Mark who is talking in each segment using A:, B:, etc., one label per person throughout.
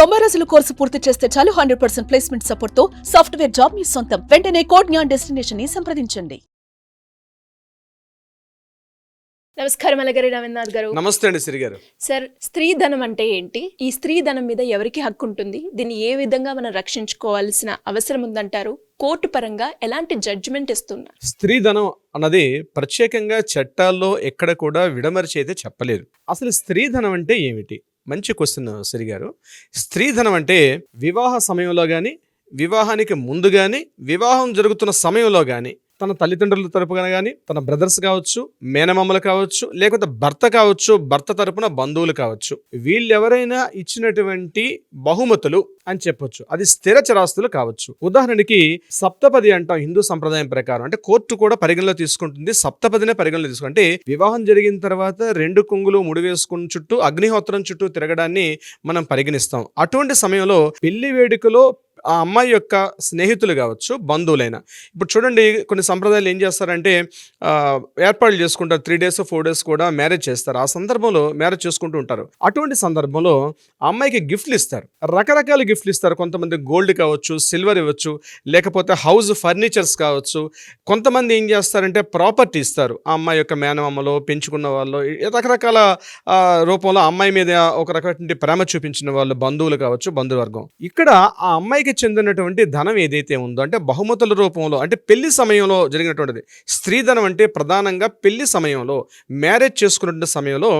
A: 90 రోజుల కోర్సు పూర్తి చేస్తే చాలు 100% ప్లేస్మెంట్ సపోర్ట్ తో సాఫ్ట్వేర్ జాబ్ మీ సొంతం. వెంటనే కోడ్ జ్ఞాన్ డెస్టినేషన్ ని సంప్రదించండి.
B: నమస్కారం అలగరి రవీంద్రనాథ్ గారు.
C: నమస్తే అండి సిరి గారు.
B: సార్, స్త్రీ ధనం అంటే ఏంటి? ఈ స్త్రీ ధనం మీద ఎవరికి హక్కు ఉంటుంది? దీన్ని ఏ విధంగా మనం రక్షించుకోవాల్సిన అవసరం ఉందంటారు? కోర్టు పరంగా ఎలాంటి జడ్జిమెంట్ ఇస్తున్నారు?
C: స్త్రీ ధనం అన్నది ప్రత్యేకంగా చట్టాల్లో ఎక్కడ కూడా విడమరిచి అయితే చెప్పలేదు. అసలు స్త్రీ ధనం అంటే ఏమిటి? మంచి క్వశ్చన్ సిరి గారు. స్త్రీ ధనం అంటే వివాహ సమయంలో కానీ, వివాహానికి ముందు కానీ, వివాహం జరుగుతున్న సమయంలో కానీ తన తల్లిదండ్రుల తరపున కానీ, తన బ్రదర్స్ కావచ్చు, మేనమామలు కావచ్చు, లేకపోతే భర్త కావచ్చు, భర్త తరపున బంధువులు కావచ్చు, వీళ్ళెవరైనా ఇచ్చినటువంటి బహుమతులు అని చెప్పొచ్చు. అది స్థిర చరాస్తులు కావచ్చు. ఉదాహరణకి సప్తపది అంటాం హిందూ సంప్రదాయం ప్రకారం. అంటే కోర్టు కూడా పరిగణలో తీసుకుంటుంది, సప్తపదినే పరిగణలో తీసుకుంటుంది. అంటే వివాహం జరిగిన తర్వాత 2 కొంగులు ముడి వేసుకుని చుట్టూ అగ్నిహోత్రం చుట్టూ తిరగడాన్ని మనం పరిగణిస్తాం. అటువంటి సమయంలో పెళ్లి వేడుకలో ఆ అమ్మాయి యొక్క స్నేహితులు కావచ్చు, బంధువులైనా, ఇప్పుడు చూడండి కొన్ని సంప్రదాయాలు ఏం చేస్తారంటే ఏర్పాట్లు చేసుకుంటారు. 3 days 4 days కూడా మ్యారేజ్ చేస్తారు. ఆ సందర్భంలో మ్యారేజ్ చేసుకుంటూ ఉంటారు. అటువంటి సందర్భంలో అమ్మాయికి గిఫ్ట్లు ఇస్తారు, రకరకాల గిఫ్ట్లు ఇస్తారు. కొంతమంది గోల్డ్ కావచ్చు, సిల్వర్ ఇవ్వచ్చు, లేకపోతే హౌస్ ఫర్నిచర్స్ కావచ్చు. కొంతమంది ఏం చేస్తారంటే ప్రాపర్టీ ఇస్తారు. ఆ అమ్మాయి యొక్క మేనమామలో పెంచుకున్న వాళ్ళు, రకరకాల రూపంలో అమ్మాయి మీద ఒక రకమైన ప్రేమ చూపించిన వాళ్ళు బంధువులు కావచ్చు, బంధువర్గం. ఇక్కడ ఆ అమ్మాయికి చెందినటువంటి ధనం ఏదైతే ఉందో, అంటే బహుమతుల రూపంలో, అంటే పెళ్లి సమయంలో జరిగినటువంటిది. స్త్రీ ధనం అంటే ప్రధానంగా పెళ్లి సమయంలో, మ్యారేజ్ చేసుకున్న సమయంలో.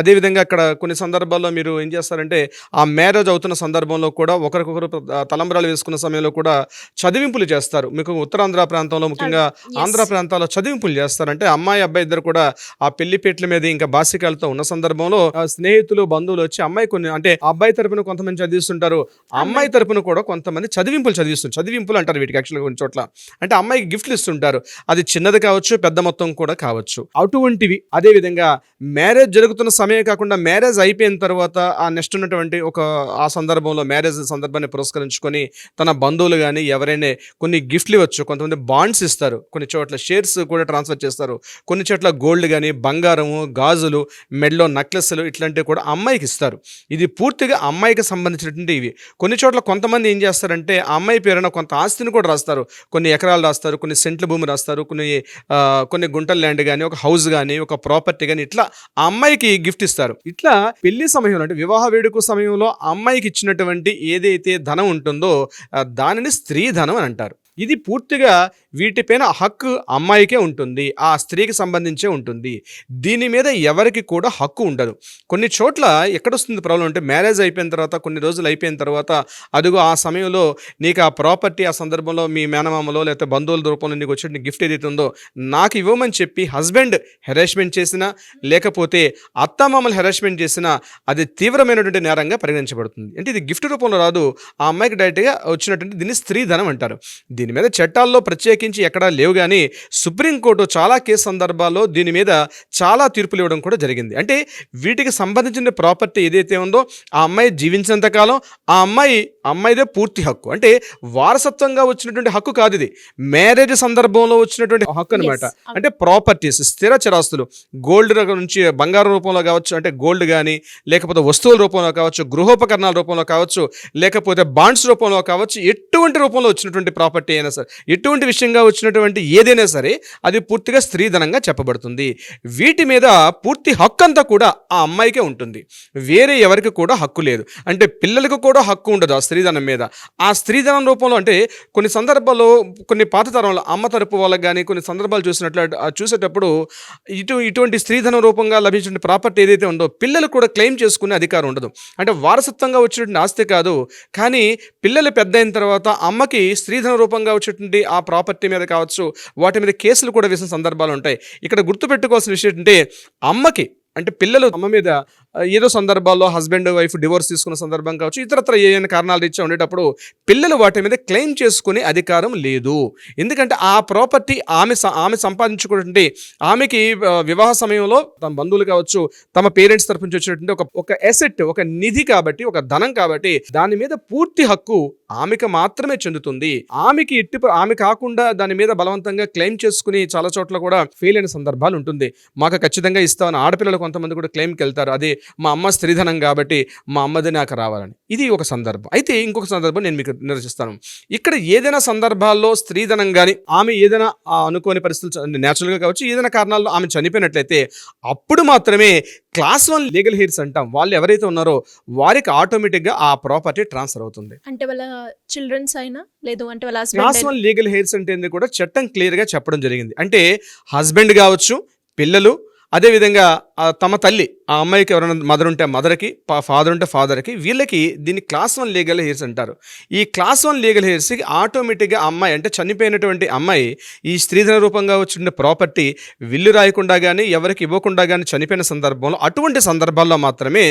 C: అదేవిధంగా అక్కడ కొన్ని సందర్భాల్లో మీరు ఏం చేస్తారంటే ఆ మ్యారేజ్ అవుతున్న సందర్భంలో కూడా ఒకరికొకరు తలంబ్రాలు వేసుకున్న సమయంలో కూడా చదివింపులు చేస్తారు. మీకు ఉత్తరాంధ్ర ప్రాంతంలో, ముఖ్యంగా ఆంధ్ర ప్రాంతాల్లో చదివింపులు చేస్తారంటే అమ్మాయి అబ్బాయి ఇద్దరు కూడా ఆ పెళ్లిపేట్ల మీద ఇంకా బాసికాలతో ఉన్న సందర్భంలో స్నేహితులు బంధువులు వచ్చి అమ్మాయి కొన్ని, అంటే అబ్బాయి తరపున కొంతమంది చదివిస్తుంటారు, అమ్మాయి తరపున కూడా కొంతమంది చదివింపులు చదివిస్తారు. చదివింపులు అంటారు వీటికి యాక్చువల్గా కొన్ని చోట్ల. అంటే అమ్మాయికి గిఫ్ట్లు ఇస్తుంటారు. అది చిన్నది కావచ్చు, పెద్ద మొత్తం కూడా కావచ్చు. అటువంటివి. అదేవిధంగా మ్యారేజ్ జరుగుతున్న సమయం కాకుండా మ్యారేజ్ అయిపోయిన తర్వాత ఆ నెక్స్ట్ ఉన్నటువంటి ఆ సందర్భంలో మ్యారేజ్ సందర్భాన్ని పురస్కరించుకొని తన బంధువులు కానీ ఎవరైనా కొన్ని గిఫ్ట్లు ఇవ్వచ్చు. కొంతమంది బాండ్స్ ఇస్తారు, కొన్ని చోట్ల షేర్స్ కూడా ట్రాన్స్ఫర్ చేస్తారు, కొన్ని చోట్ల గోల్డ్ కానీ, బంగారము, గాజులు, మెడలో నెక్లెస్లు ఇట్లాంటివి కూడా అమ్మాయికి ఇస్తారు. ఇది పూర్తిగా అమ్మాయికి సంబంధించినటువంటి ఇవి. కొన్ని చోట్ల కొంతమంది ఏం చేస్తారంటే ఆ అమ్మాయి పేరున కొంత ఆస్తిని కూడా రాస్తారు. కొన్ని ఎకరాలు రాస్తారు, కొన్ని సెంట్ల భూమి రాస్తారు, కొన్ని గుంటల ల్యాండ్ కానీ, ఒక హౌస్ కానీ, ఒక ప్రాపర్టీ కానీ, ఇట్లా ఆ అమ్మాయికి గిఫ్ట్ ఇస్తారు. ఇట్లా పెళ్లి సమయంలో, అంటే వివాహ వేడుక సమయంలో అమ్మాయికి ఇచ్చినటువంటి ఏదైతే ధనం ఉంటుందో దానిని స్త్రీ ధనం అని అంటారు. ఇది పూర్తిగా వీటిపైన హక్కు అమ్మాయికే ఉంటుంది, ఆ స్త్రీకి సంబంధించే ఉంటుంది. దీని మీద ఎవరికి కూడా హక్కు ఉండదు. కొన్ని చోట్ల ఎక్కడొస్తుంది ప్రాబ్లం అంటే మ్యారేజ్ అయిపోయిన తర్వాత కొన్ని రోజులు అయిపోయిన తర్వాత అదిగో ఆ సమయంలో నీకు ఆ ప్రాపర్టీ, ఆ సందర్భంలో మీ మేనమామలో లేకపోతే బంధువుల రూపంలో నీకు వచ్చే గిఫ్ట్ ఏదైతే ఉందో నాకు ఇవ్వమని చెప్పి హస్బెండ్ హెరాస్మెంట్ చేసినా, లేకపోతే అత్తమామలు హెరాస్మెంట్ చేసినా అది తీవ్రమైనటువంటి నేరంగా పరిగణించబడుతుంది. అంటే ఇది గిఫ్ట్ రూపంలో రాదు, ఆ అమ్మాయికి డైరెక్ట్గా వచ్చినటువంటి దీన్ని స్త్రీ ధనం అంటారు. దీని మీద చట్టాల్లో ప్రత్యేకించి ఎక్కడా లేవు, కానీ సుప్రీంకోర్టు చాలా కేసు సందర్భాల్లో దీని మీద చాలా తీర్పులు ఇవ్వడం కూడా జరిగింది. అంటే వీటికి సంబంధించిన ప్రాపర్టీ ఏదైతే ఉందో ఆ అమ్మాయి జీవించినంతకాలం ఆ అమ్మాయిదే పూర్తి హక్కు. అంటే వారసత్వంగా వచ్చినటువంటి హక్కు కాదు, ఇది మ్యారేజ్ సందర్భంలో వచ్చినటువంటి హక్కు అనమాట. అంటే ప్రాపర్టీస్, స్థిర చరాస్తులు, గోల్డ్ నుంచి బంగారం రూపంలో కావచ్చు, అంటే గోల్డ్ కానీ, లేకపోతే వస్తువుల రూపంలో కావచ్చు, గృహోపకరణాల రూపంలో కావచ్చు, లేకపోతే బాండ్స్ రూపంలో కావచ్చు, ఎటువంటి రూపంలో వచ్చినటువంటి ప్రాపర్టీ అయినా సరే, ఎటువంటి విషయంగా వచ్చినటువంటి ఏదైనా సరే అది పూర్తిగా స్త్రీధనంగా చెప్పబడుతుంది. వీటి మీద పూర్తి హక్కు అంతా కూడా ఆ అమ్మాయికే ఉంటుంది, వేరే ఎవరికి కూడా హక్కు లేదు. అంటే పిల్లలకు కూడా హక్కు ఉండదు ఆ స్త్రీధనం మీద. ఆ స్త్రీధనం రూపంలో అంటే కొన్ని సందర్భాల్లో, కొన్ని పాత తరంలో అమ్మ తరపు వాళ్ళకి కానీ కొన్ని సందర్భాలు చూసేటప్పుడు ఇటువంటి స్త్రీధనం రూపంగా లభించిన ప్రాపర్టీ ఏదైతే ఉందో పిల్లలు కూడా క్లెయిమ్ చేసుకునే అధికారం ఉండదు. అంటే వారసత్వంగా వచ్చినటువంటి ఆస్తి కాదు, కానీ పిల్లలు పెద్ద అయిన తర్వాత అమ్మకి స్త్రీధన రూపంగా వచ్చేటువంటి ఆ ప్రాపర్టీ మీద కావచ్చు, వాటి మీద కేసులు కూడా వేసిన సందర్భాలు ఉంటాయి. ఇక్కడ గుర్తుపెట్టుకోవాల్సిన విషయం ఏంటంటే అమ్మకి, అంటే పిల్లలు అమ్మ మీద ఏదో సందర్భాల్లో హస్బెండ్ వైఫ్ డివోర్స్ తీసుకున్న సందర్భం కావచ్చు, ఇతరత్ర ఏదైనా కారణాలు రీత్యా ఉండేటప్పుడు పిల్లలు వాటి మీద క్లెయిమ్ చేసుకునే అధికారం లేదు. ఎందుకంటే ఆ ప్రాపర్టీ ఆమె సంపాదించుకున్నటువంటి, ఆమెకి వివాహ సమయంలో తమ బంధువులు కావచ్చు, తమ పేరెంట్స్ తరఫు నుంచి వచ్చినటువంటి ఒక ఎసెట్, ఒక నిధి కాబట్టి, ఒక ధనం కాబట్టి దాని మీద పూర్తి హక్కు ఆమెకు మాత్రమే చెందుతుంది. ఆమె కాకుండా దాని మీద బలవంతంగా క్లెయిమ్ చేసుకుని చాలా చోట్ల కూడా ఫెయిల్ అయిన సందర్భాలు ఉంటుంది. మాకు ఖచ్చితంగా ఇస్తామని ఆడపిల్లలు కొంతమంది కూడా క్లెయిమ్కి వెళ్తారు. అది మా అమ్మ స్త్రీధనం కాబట్టి మా అమ్మది నాకు రావాలని. ఇది ఒక సందర్భం. అయితే ఇంకొక సందర్భం నేను మీకు నిర్వచిస్తాను. ఇక్కడ ఏదైనా సందర్భాల్లో స్త్రీధనం కానీ ఆమె ఏదైనా అనుకోని పరిస్థితులు న్యాచురల్గా కావచ్చు, ఏదైనా కారణాల్లో ఆమె చనిపోయినట్లయితే అప్పుడు మాత్రమే క్లాస్ 1 లీగల్ హెయిర్స్ అంటాం. వాళ్ళు ఎవరైతే ఉన్నారో వారికి ఆటోమేటిక్గా ఆ ప్రాపర్టీ ట్రాన్స్ఫర్ అవుతుంది.
B: అంటే వాళ్ళ చిల్డ్రన్స్ అయినా లేదు అంటే వాళ్ళ
C: క్లాస్
B: హస్బెండ్
C: 1 లీగల్ హెయిర్స్ అంటే కూడా చట్టం క్లియర్గా చెప్పడం జరిగింది. అంటే హస్బెండ్ కావచ్చు, పిల్లలు, అదేవిధంగా తమ తల్లి, ఆ అమ్మాయికి ఎవరైనా మదర్ ఉంటే మదర్కి, ఫాదర్ ఉంటే ఫాదర్కి, వీళ్ళకి దీన్ని క్లాస్ 1 లీగల్ హెయిర్స్ అంటారు. ఈ క్లాస్ 1 లీగల్ హెయిర్స్కి ఆటోమేటిక్గా అమ్మాయి అంటే చనిపోయినటువంటి అమ్మాయి ఈ స్త్రీధన రూపంగా వచ్చిన ప్రాపర్టీ విల్లు రాయకుండా కానీ ఎవరికి ఇవ్వకుండా కానీ చనిపోయిన సందర్భంలో, అటువంటి సందర్భాల్లో మాత్రమే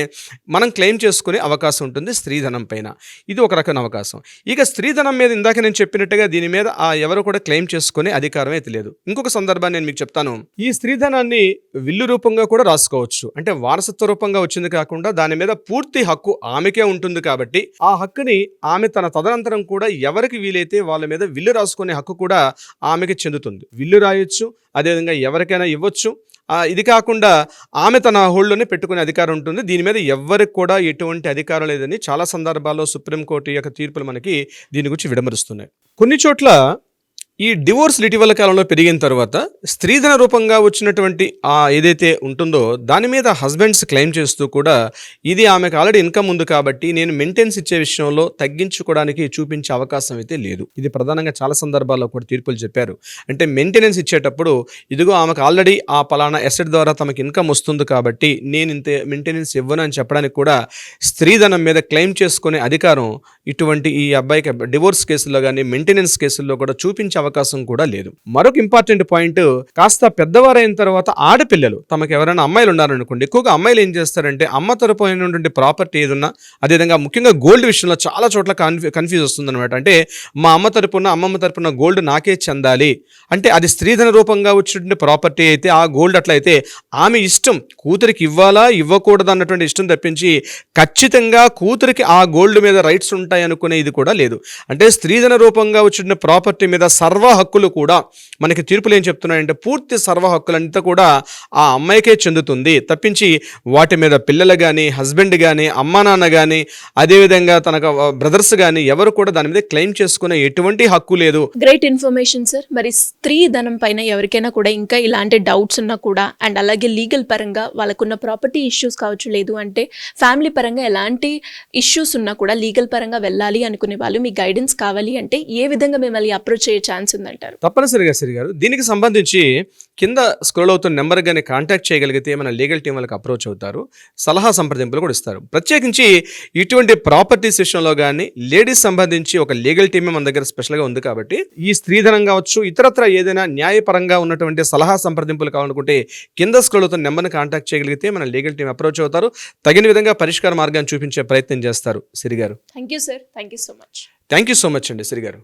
C: మనం క్లెయిమ్ చేసుకునే అవకాశం ఉంటుంది స్త్రీధనం పైన. ఇది ఒక రకమైన అవకాశం. ఇక స్త్రీధనం మీద ఇందాక నేను చెప్పినట్టుగా దీని మీద ఎవరు కూడా క్లెయిమ్ చేసుకునే అధికారం అయితే లేదు. ఇంకొక సందర్భాన్ని నేను మీకు చెప్తాను. ఈ స్త్రీధనాన్ని విల్లు రూపంగా కూడా రాసుకోవచ్చు. అంటే వారసత్వ రూపంగా వచ్చింది కాకుండా దాని మీద పూర్తి హక్కు ఆమెకే ఉంటుంది. కాబట్టి ఆ హక్కుని ఆమె తన తదనంతరం కూడా ఎవరికి వీలైతే వాళ్ళ మీద విల్లు రాసుకునే హక్కు కూడా ఆమెకి చెందుతుంది. విల్లు రాయొచ్చు, అదేవిధంగా ఎవరికైనా ఇవ్వచ్చు. ఇది కాకుండా ఆమె తన హోల్డ్లోనే పెట్టుకునే అధికారం ఉంటుంది. దీని మీద ఎవరికి కూడా ఎటువంటి అధికారం లేదని చాలా సందర్భాల్లో సుప్రీంకోర్టు యొక్క తీర్పులు మనకి దీని గురించి విడమరుస్తున్నాయి. కొన్ని చోట్ల ఈ డివోర్స్ ఇటీవల కాలంలో పెరిగిన తర్వాత స్త్రీధన రూపంగా వచ్చినటువంటి ఏదైతే ఉంటుందో దాని మీద హస్బెండ్స్ క్లెయిమ్ చేస్తూ కూడా ఇది ఆమెకు ఆల్రెడీ ఇన్కమ్ ఉంది కాబట్టి నేను మెయింటెనెన్స్ ఇచ్చే విషయంలో తగ్గించుకోవడానికి చూపించే అవకాశం అయితే లేదు. ఇది ప్రధానంగా చాలా సందర్భాల్లో కూడా తీర్పులు చెప్పారు. అంటే మెయింటెనెన్స్ ఇచ్చేటప్పుడు ఇదిగో ఆమెకు ఆల్రెడీ ఆ పలానా ఎసెట్ ద్వారా తమకు ఇన్కమ్ వస్తుంది కాబట్టి నేను ఇంత మెయింటెనెన్స్ ఇవ్వను అని చెప్పడానికి కూడా స్త్రీధనం మీద క్లెయిమ్ చేసుకునే అధికారం ఇటువంటి ఈ అబ్బాయికి డివోర్స్ కేసుల్లో కానీ మెయింటెనెన్స్ కేసుల్లో కూడా చూపించే అవకాశం కూడా లేదు. మరొక ఇంపార్టెంట్ పాయింట్, కాస్త పెద్దవారైన తర్వాత ఆడపిల్లలు తమకు ఎవరైనా అమ్మాయిలు ఉన్నారనుకోండి, ఎక్కువగా అమ్మాయిలు ఏం చేస్తారంటే అమ్మ తరపునటువంటి ప్రాపర్టీ ఏదన్నా, అదేవిధంగా ముఖ్యంగా గోల్డ్ విషయంలో చాలా చోట్ల కన్ఫ్యూజ్ వస్తుంది అనమాట. అంటే మా అమ్మమ్మ తరపున గోల్డ్ నాకే చెందాలి అంటే అది స్త్రీధన రూపంగా వచ్చినటువంటి ప్రాపర్టీ అయితే ఆ గోల్డ్ అట్లయితే ఆమె ఇష్టం, కూతురికి ఇవ్వాలా ఇవ్వకూడదు అన్నటువంటి ఇష్టం తప్పించి ఖచ్చితంగా కూతురికి ఆ గోల్డ్ మీద రైట్స్ ఉంటాయి అనుకునే ఇది కూడా లేదు. అంటే స్త్రీధన రూపంగా వచ్చిన ప్రాపర్టీ మీద సర్వ హక్కులు కూడా మనకి తీర్పులు ఏం చెప్తున్నాయంటే పూర్తి సర్వ హక్కులంతా కూడా ఆ అమ్మాయికే చెందుతుంది తప్పించి వాటి మీద పిల్లలు కానీ, హస్బెండ్ కానీ, అమ్మా నాన్న కానీ, అదేవిధంగా తన బ్రదర్స్ కానీ ఎవరు కూడా దాని మీద క్లెయిమ్ చేసుకునే ఎటువంటి హక్కు లేదు.
B: Great information sir. మరి స్త్రీ ధనం పైన ఎవరికైనా కూడా ఇంకా ఇలాంటి డౌట్స్ ఉన్నా కూడా అండ్ అలాగే లీగల్ పరంగా వాళ్ళకున్న ప్రాపర్టీ ఇష్యూస్ కావచ్చు, లేదు అంటే ఫ్యామిలీ పరంగా ఎలాంటి ఇష్యూస్ ఉన్నా కూడా లీగల్ పరంగా వెళ్ళాలి అనుకునే వాళ్ళు మీ గైడెన్స్ కావాలి అంటే ఏ విధంగా మిమ్మల్ని అప్రోచ్ అయ్యే ఛాన్స్ ఉందంటారు?
C: తప్పనిసరిగా శ్రీ గారు, దీనికి సంబంధించి కింద స్క్రోల్ అవుతున్న నెంబర్ కానీ కాంటాక్ట్ చేయగలిగితే మన లీగల్ టీం వాళ్ళకి అప్రోచ్ అవుతారు, సలహా సంప్రదింపులు కూడా ఇస్తారు. ప్రత్యేకించి ఇటువంటి ప్రాపర్టీస్ విషయంలో కానీ లేడీస్ సంబంధించి ఒక లీగల్ టీమే మన దగ్గర స్పెషల్గా ఉంది కాబట్టి ఈ స్త్రీధనం కావచ్చు ఇతరత్ర ఏదైనా న్యాయపరంగా ఉన్నటువంటి సలహా సంప్రదింపులు కావాలనుకుంటే కింద స్క్రోల్ అవుతున్న నెంబర్ని కాంటాక్ట్ చేయగలిగితే మన లీగల్ టీం అప్రోచ్ అవుతారు, తగిన విధంగా పరిష్కార మార్గాన్ని చూపించే ప్రయత్నం చేస్తారు. శ్రీ గారు,
B: thank you sir. Thank you so much.
C: Thank you so much అండి శ్రీ గారు.